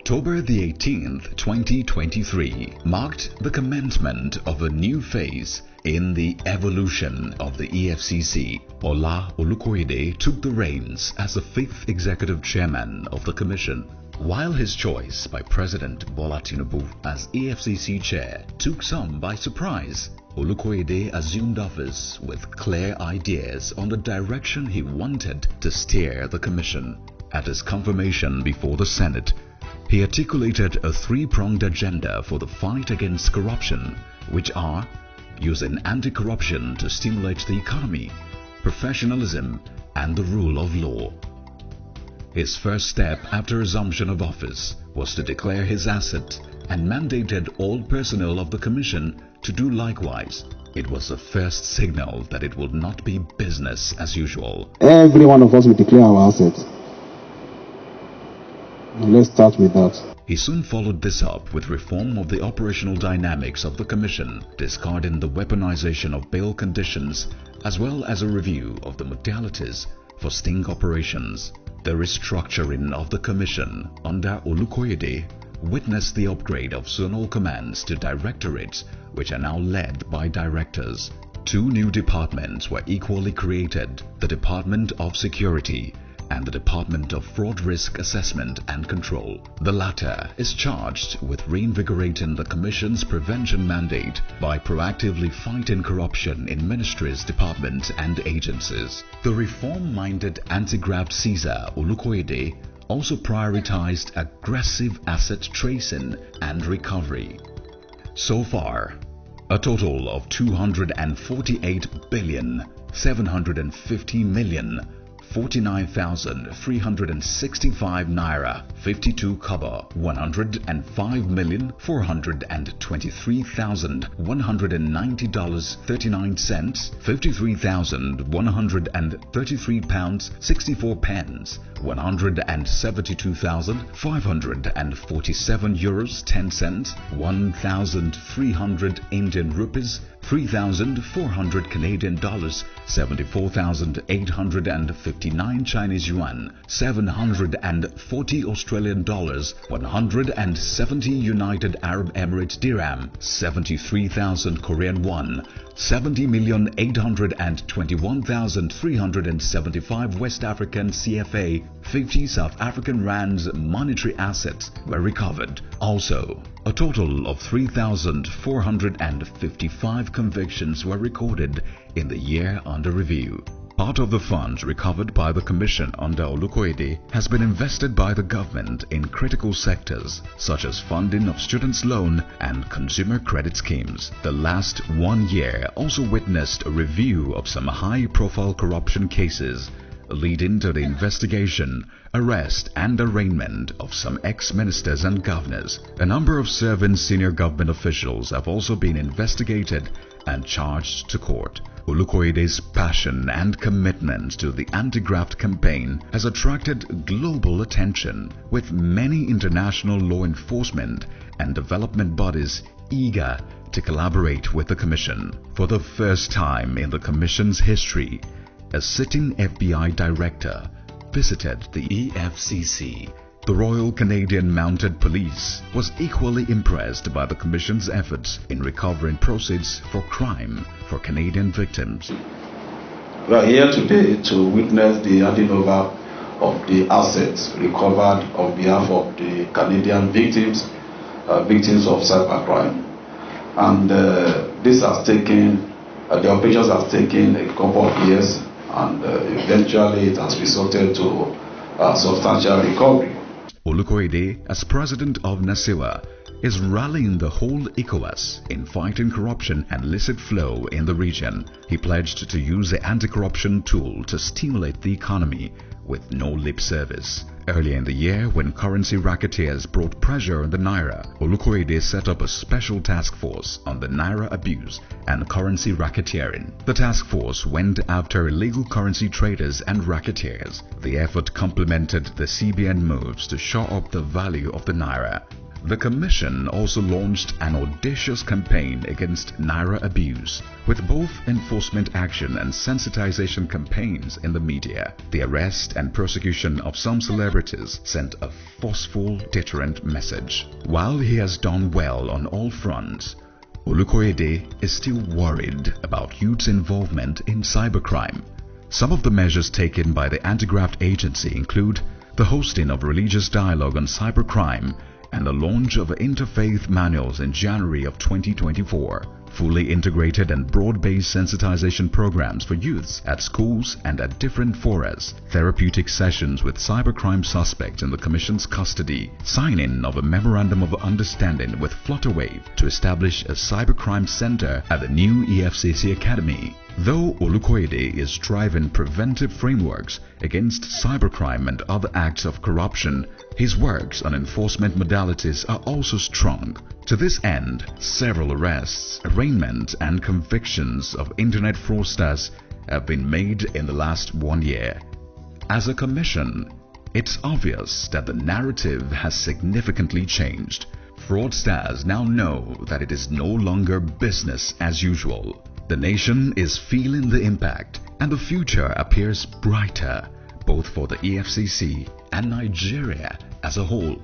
October the 18th, 2023 marked the commencement of a new phase in the evolution of the EFCC. Olukoyede took the reins as the 5th executive chairman of the commission. While his choice by President Bola Tinubu as EFCC chair took some by surprise, Olukoyede assumed office with clear ideas on the direction he wanted to steer the commission. At his confirmation before the Senate, he articulated a three-pronged agenda for the fight against corruption, which are using anti-corruption to stimulate the economy, professionalism, and the rule of law. His first step after assumption of office was to declare his asset and mandated all personnel of the Commission to do likewise. It was the first signal that it would not be business as usual. Every one of us will declare our assets. Let's start with that. He soon followed this up with reform of the operational dynamics of the Commission, discarding the weaponization of bail conditions, as well as a review of the modalities for sting operations. The restructuring of the Commission under Olukoyede witnessed the upgrade of zonal commands to directorates, which are now led by directors. Two new departments were equally created: the Department of Security and the Department of Fraud Risk Assessment and Control. The latter is charged with reinvigorating the Commission's prevention mandate by proactively fighting corruption in ministries, departments, and agencies. The reform-minded anti-graft Caesar Olukoyede also prioritized aggressive asset tracing and recovery. So far, a total of 248,750,049,365 naira 52 kobo, 105,423,190 dollars 39 cents, 53,133 pounds 64 pence, 172,547 euros 10 cents, 1,300 Indian rupees, 3,400 Canadian dollars, 74,859 Chinese yuan, 740 Australian dollars, 170 United Arab Emirates dirham, 73,000 Korean won, 70,821,375 West African CFA, 50 South African rands monetary assets were recovered. Also, a total of 3,455 convictions were recorded in the year under review. Part of the funds recovered by the Commission under Olukoyede has been invested by the government in critical sectors such as funding of students' loan and consumer credit schemes. The last 1 year also witnessed a review of some high-profile corruption cases, leading to the investigation, arrest, and arraignment of some ex-ministers and governors. A number of serving senior government officials have also been investigated and charged to court. Olukoyede's passion and commitment to the anti-graft campaign has attracted global attention, with many international law enforcement and development bodies eager to collaborate with the Commission. For the first time in the Commission's history, a sitting FBI director visited the EFCC. The Royal Canadian Mounted Police was equally impressed by the Commission's efforts in recovering proceeds for crime for Canadian victims. We are here today to witness the handing over of the assets recovered on behalf of the Canadian victims, victims of cybercrime. And this has taken, the operations have taken a couple of years, and eventually it has resulted to substantial recovery. Olukoyede, as president of NASIWA, is rallying the whole ECOWAS in fighting corruption and illicit flow in the region. He pledged to use the anti-corruption tool to stimulate the economy with no lip service. Earlier in the year, when currency racketeers brought pressure on the Naira, Olukoyede set up a special task force on the Naira abuse and currency racketeering. The task force went after illegal currency traders and racketeers. The effort complemented the CBN moves to shore up the value of the Naira. The Commission also launched an audacious campaign against Naira abuse, with both enforcement action and sensitization campaigns in the media. The arrest and prosecution of some celebrities sent a forceful deterrent message. While he has done well on all fronts, Olukoyede is still worried about youth's involvement in cybercrime. Some of the measures taken by the Anti-Graft agency include the hosting of religious dialogue on cybercrime and the launch of interfaith manuals in January of 2024. Fully integrated and broad-based sensitization programs for youths at schools and at different forums, therapeutic sessions with cybercrime suspects in the Commission's custody, signing of a Memorandum of Understanding with Flutterwave to establish a cybercrime center at the new EFCC Academy. Though Olukoyede is driving preventive frameworks against cybercrime and other acts of corruption, his works on enforcement modalities are also strong. To this end, several arrests, arraignments and convictions of internet fraudsters have been made in the last 1 year. As a commission, it's obvious that the narrative has significantly changed. Fraudsters now know that it is no longer business as usual. The nation is feeling the impact, and the future appears brighter, both for the EFCC and Nigeria as a whole.